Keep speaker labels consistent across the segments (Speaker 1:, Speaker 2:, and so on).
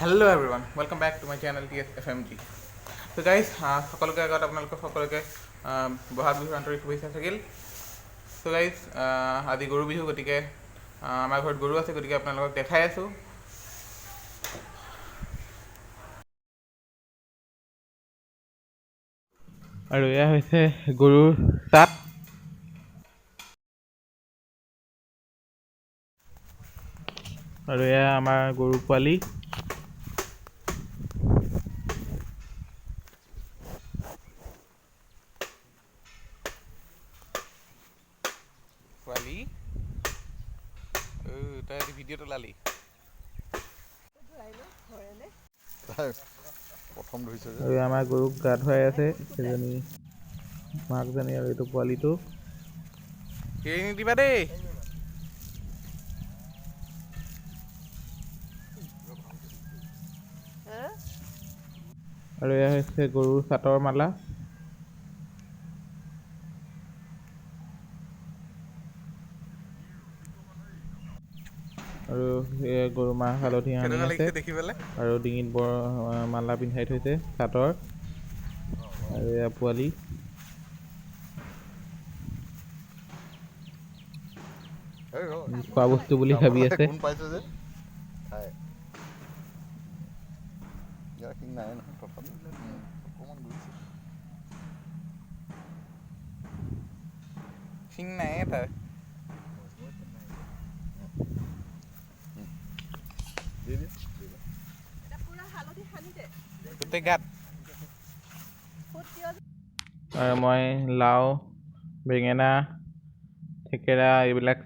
Speaker 1: Hello everyone, welcome back to my channel TSFMG. So guys, সকলোকে আগত আপোনালোকক সকলোকে বহাগ বিহুৰ আন্তৰিক শুভেচ্ছা থাকিল। So guys, আজি গৰু বিহু, গতিকে আমাৰ ঘৰত গৰু আছে, গতিকে আপোনালোকক দেখাই আছোঁ। আৰু এয়া হৈছে গৰুৰ চাট। আৰু এয়া আমাৰ গৰু পোৱালি। পোৱালি তই আজি ভিডিঅ'টো লালি
Speaker 2: প্ৰথম ধৰিছে যে।
Speaker 1: আৰু আমাৰ গৰুক গা ধুৱাই আছে এজনী মাকজনী, আৰু এইটো পোৱালিটো এৰি নিদিবা দেই। আৰু এয়া হৈছে গৰুৰ চাটৰ মালা। আৰু গৰু মাহ হালধি সানি আছে আৰু ডিঙিত বৰ মালা পিন্ধাই থৈছে চাটৰ। আৰু এয়া পোৱালি। খোৱা বস্তু বুলি ভাবি আছে।
Speaker 2: গুণ পাইছে যে খাই ইয়াৰ শিং নাই নহয়, তথাপি অকণমান গুৰিছে।
Speaker 1: শিং নাই তাৰ গোটেই গাত। আৰু মই লাও, বেঙেনা, থেকেৰা এইবিলাক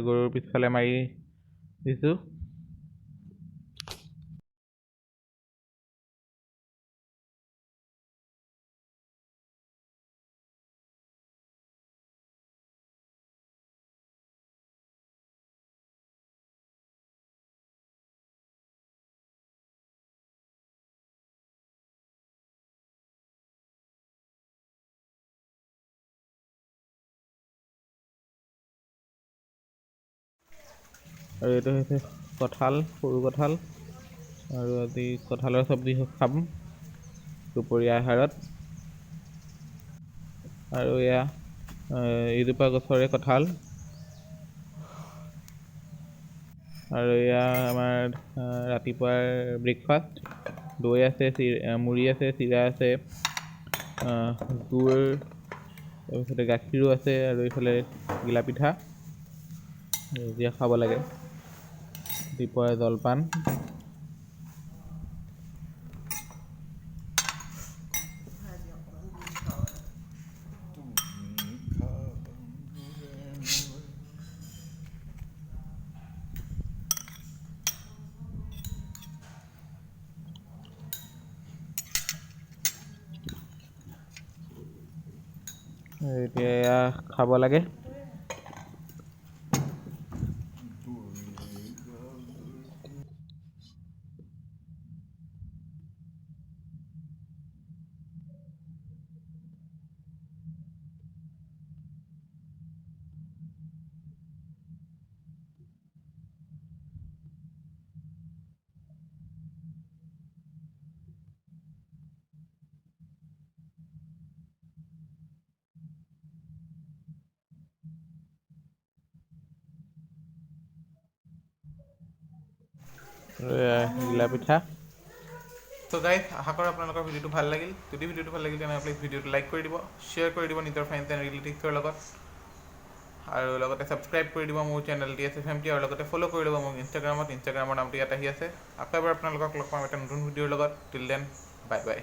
Speaker 1: গৰুৰ পিছফালে মাৰি দিছোঁ। আৰু এইটো হৈছে কঁঠাল, সৰু কঁঠাল। আৰু আজি কঁঠালৰ চব্জি খাম দুপৰীয়া আহাৰত। আৰু এয়া এজোপা গছৰে কঁঠাল। আৰু এয়া আমাৰ ৰাতিপুৱাৰ ব্ৰেকফাষ্ট। দৈ আছে, মুড়ি আছে, চিৰা আছে, গুৰ, তাৰপিছতে গাখীৰো আছে, আৰু এইফালে ঘিলা পিঠা। এতিয়া খাব লাগে ৰাতিপুৱাৰ জলপান। এতিয়া এয়া খাব লাগে। ঘিলা পিঠা। তো গাইজ, আশা কৰোঁ আপোনালোকৰ ভিডিঅ'টো ভাল লাগিল। যদি ভিডিঅ'টো ভাল লাগিল তেনেহ'লে প্লিজ ভিডিঅ'টো লাইক কৰি দিব, শ্বেয়াৰ কৰি দিব নিজৰ ফ্ৰেণ্ডছ এণ্ড ৰিলেটিভছৰ লগত, আৰু লগতে ছাবস্ক্ৰাইব কৰি দিব মোৰ চেনেল TSFMG, আৰু লগতে ফ'ল' কৰি ল'ব মোক ইনষ্টাগ্ৰামৰ নামটো ইয়াত আহি আছে। আকৌ এবাৰ আপোনালোকক লগ পাম এটা নতুন ভিডিঅ'ৰ লগত। Till then, bye bye.